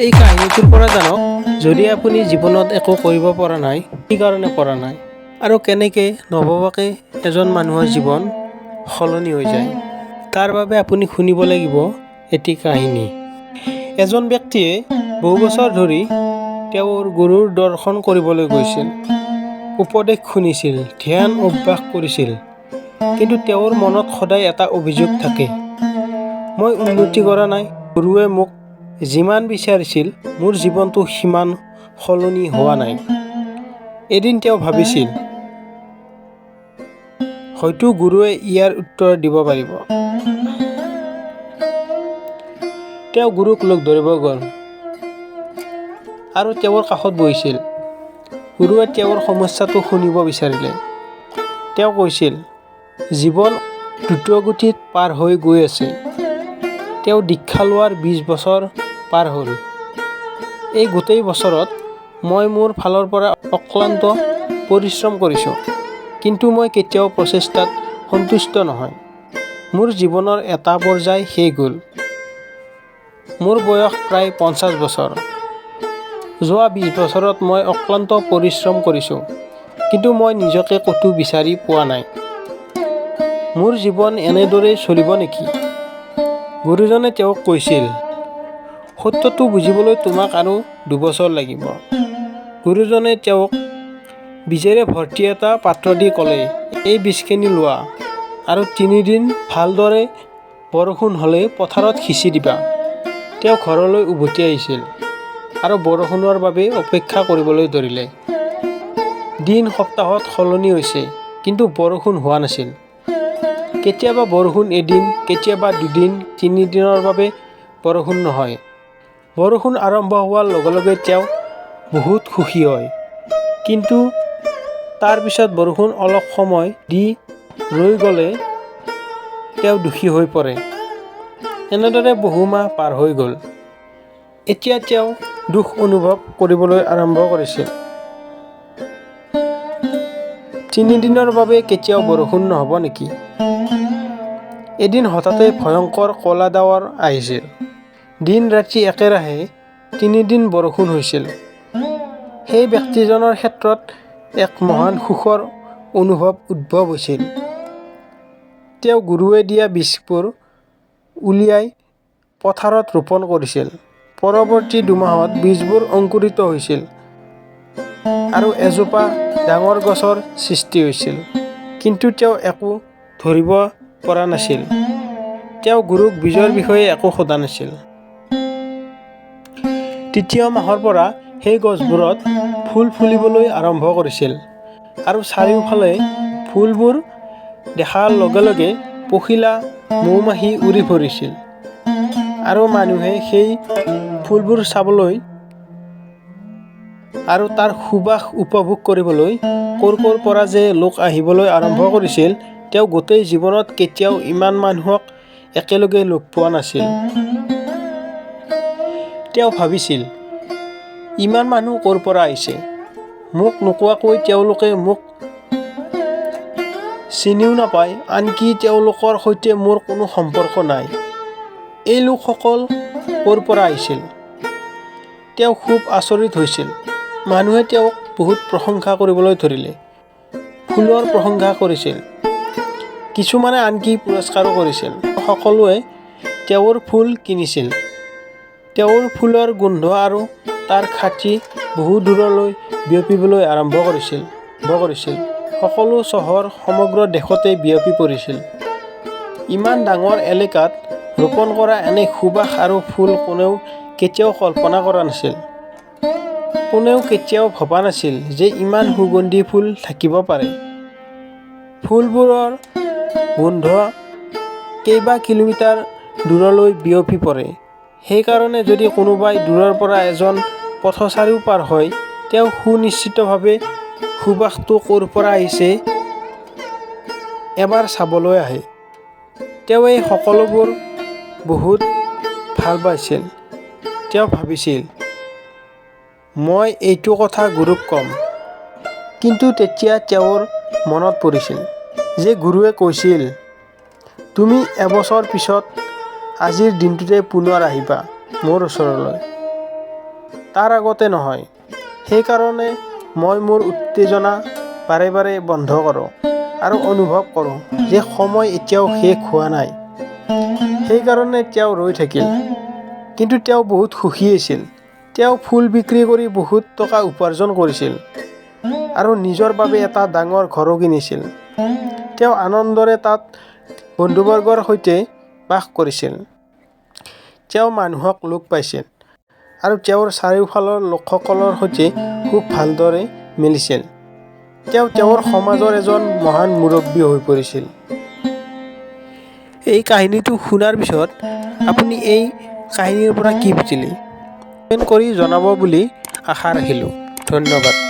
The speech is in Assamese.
এই কাহিনীটোৰ পৰা জানক, যদি আপুনি জীৱনত একো কৰিব পৰা নাই, কি কাৰণে পৰা নাই আৰু কেনেকৈ নভবাকৈ এজন মানুহৰ জীৱন সলনি হৈ যায়। তাৰ বাবে আপুনি শুনিব লাগিব এটি কাহিনী। এজন ব্যক্তিয়ে বহু বছৰ ধৰি তেওঁৰ গুৰুৰ দৰ্শন কৰিবলৈ গৈছিল, উপদেশ শুনিছিল, ধ্যান অভ্যাস কৰিছিল। কিন্তু তেওঁৰ মনত সদায় এটা অভিযোগ থাকে, মই উন্নতি কৰা নাই। গুৰুৱে মোক যিমান বিচাৰিছিল মোৰ জীৱনটো সিমান সলনি হোৱা নাই। এদিন তেওঁ ভাবিছিল, হয়তো গুৰুৱে ইয়াৰ উত্তৰ দিব পাৰিব। তেওঁ গুৰুক লগ ধৰিব গ'ল আৰু তেওঁৰ কাষত বহিছিল। গুৰুৱে তেওঁৰ সমস্যাটো শুনিব বিচাৰিলে। তেওঁ কৈছিল, জীৱন দ্ৰুতগতিত পাৰ হৈ গৈ আছে। তেওঁ দীক্ষা লোৱাৰ 20 বছৰ পাৰ হ'ল। এই গোটেই বছৰত মই মোৰ ফালৰ পৰা অক্লান্ত পৰিশ্ৰম কৰিছোঁ, কিন্তু মই কেতিয়াও প্ৰচেষ্টাত সন্তুষ্ট নহয়। মোৰ জীৱনৰ এটা পৰ্যায় শেষ হ'ল। মোৰ বয়স প্ৰায় 50 বছৰ। যোৱা 20 বছৰত মই অক্লান্ত পৰিশ্ৰম কৰিছোঁ, কিন্তু মই নিজকে ক'তো বিচাৰি পোৱা নাই। মোৰ জীৱন এনেদৰেই চলিব নেকি? গুৰুজনে তেওঁক কৈছিল, সত্যটো বুজিবলৈ তোমাক আৰু 2 বছৰ লাগিব। গুৰুজনে তেওঁক বীজেৰে ভৰ্তি এটা পাত্ৰ দি ক'লে, এই বীজখিনি লোৱা আৰু 3 দিন ভালদৰে বৰষুণ হ'লে পথাৰত সিঁচি দিবা। তেওঁ ঘৰলৈ উভতি আহিছিল আৰু বৰষুণৰ বাবে অপেক্ষা কৰিবলৈ ধৰিলে। দিন সপ্তাহত সলনি হৈছে, কিন্তু বৰষুণ হোৱা নাছিল। কেতিয়াবা বৰষুণ এদিন, কেতিয়াবা 2 দিন, 3 দিনৰ বাবে বৰষুণ নহয়। বৰষুণ আৰম্ভ হোৱাৰ লগে লগে তেওঁ বহুত সুখী হয়, কিন্তু তাৰ পিছত বৰষুণ অলপ সময় দি ৰৈ গ'লে তেওঁ দুখী হৈ পৰে। এনেদৰে বহু মাহ পাৰ হৈ গ'ল। এতিয়া তেওঁ দুখ অনুভৱ কৰিবলৈ আৰম্ভ কৰিছিল। 3 দিনৰ বাবে কেতিয়াও বৰষুণ নহ'ব নেকি? এদিন হঠাতে ভয়ংকৰ ক'লা ডাৱৰ আহিছিল। দিন ৰাতি একেৰাহে 3 দিন বৰষুণ হৈছিল। সেই ব্যক্তিজনৰ ক্ষেত্ৰত এক মহান সুখৰ অনুভৱ উদ্ভৱ হৈছিল। তেওঁ গুৰুৱে দিয়া বীজবোৰ উলিয়াই পথাৰত ৰোপণ কৰিছিল। পৰৱৰ্তী 2 মাহত বীজবোৰ অংকুৰিত হৈছিল আৰু এজোপা ডাঙৰ গছৰ সৃষ্টি হৈছিল। কিন্তু তেওঁ একো ধৰিব পৰা নাছিল। তেওঁ গুৰুক বীজৰ বিষয়ে একো সোধা নাছিল। 3য় মাহৰ পৰা সেই গছবোৰত ফুল ফুলিবলৈ আৰম্ভ কৰিছিল আৰু চাৰিওফালে ফুলবোৰ দেখাৰ লগে লগে পখিলা, মৌমাখি উৰি ফুৰিছিল আৰু মানুহে সেই ফুলবোৰ চাবলৈ আৰু তাৰ সুবাস উপভোগ কৰিবলৈ ক'ৰ পৰা যে লোক আহিবলৈ আৰম্ভ কৰিছিল। তেওঁ গোটেই জীৱনত কেতিয়াও ইমান মানুহক একেলগে লগ পোৱা নাছিল। তেওঁ ভাবিছিল, ইমান মানুহ ক'ৰ পৰা আহিছে? মোক নোকোৱাকৈ তেওঁলোকে মোক চিনিও নাপায়, আনকি তেওঁলোকৰ সৈতে মোৰ কোনো সম্পৰ্ক নাই। এই লোকসকল ক'ৰ পৰা আহিছিল? তেওঁ খুব আচৰিত হৈছিল। মানুহে তেওঁক বহুত প্ৰশংসা কৰিবলৈ ধৰিলে। ফুলৰ প্ৰশংসা কৰিছিল, কিছুমানে আনকি পুৰস্কাৰো কৰিছিল। সকলোৱে তেওঁৰ ফুল কিনিছিল। তেওঁৰ ফুলৰ গোন্ধ আৰু তাৰ খ্যাতি বহু দূৰলৈ বিয়পিবলৈ আৰম্ভ কৰিছিল। সকলো চহৰ, সমগ্ৰ দেশতে বিয়পি পৰিছিল। ইমান ডাঙৰ এলেকাত ৰোপণ কৰা এনে সুবাস আৰু ফুল কোনেও কেতিয়াও কল্পনা কৰা নাছিল। কোনেও কেতিয়াও ভবা নাছিল যে ইমান সুগন্ধি ফুল থাকিব পাৰে। ফুলবোৰৰ গোন্ধ কেইবা কিলোমিটাৰ দূৰলৈ বিয়পি পৰে। সেইকাৰণে যদি কোনোবাই দূৰৰ পৰা এজন পথচাৰীও পাৰ হয়, তেওঁ সুনিশ্চিতভাৱে সুবাসটো ক'ৰ পৰা আহিছে এবাৰ চাবলৈ আহে। তেওঁ এই সকলোবোৰ বহুত ভাল পাইছিল। তেওঁ ভাবিছিল, মই এইটো কথা গুৰুক ক'ম। কিন্তু তেতিয়া তেওঁৰ মনত পৰিছিল যে গুৰুৱে কৈছিল, তুমি এবছৰ পিছত আজিৰ দিনটোতে পুনৰ আহিবা মোৰ ওচৰলৈ। তাৰ আগতে নহয়। সেইকাৰণে মই মোৰ উত্তেজনা বাৰে বাৰে বন্ধ কৰোঁ আৰু অনুভৱ কৰোঁ যে সময় এতিয়াও শেষ হোৱা নাই। সেইকাৰণে তেওঁ ৰৈ থাকিল। কিন্তু তেওঁ বহুত সুখী আছিল। তেওঁ ফুল বিক্ৰী কৰি বহুত টকা উপাৰ্জন কৰিছিল আৰু নিজৰ বাবে এটা ডাঙৰ ঘৰো কিনিছিল। তেওঁ আনন্দৰে তাত বন্ধুবৰ্গৰ সৈতে বাস কৰিছিল। তেওঁ মানুহক লগ পাইছিল আৰু তেওঁৰ চাৰিওফালৰ লোকসকলৰ সৈতে খুব ভালদৰে মিলিছিল। তেওঁ তেওঁৰ সমাজৰ এজন মহান মুৰব্বী হৈ পৰিছিল। এই কাহিনীটো শুনাৰ পিছত আপুনি এই কাহিনীৰ পৰা কি বুজিলে? কমেণ্ট কৰি জনাব বুলি আশা ৰাখিলোঁ। ধন্যবাদ।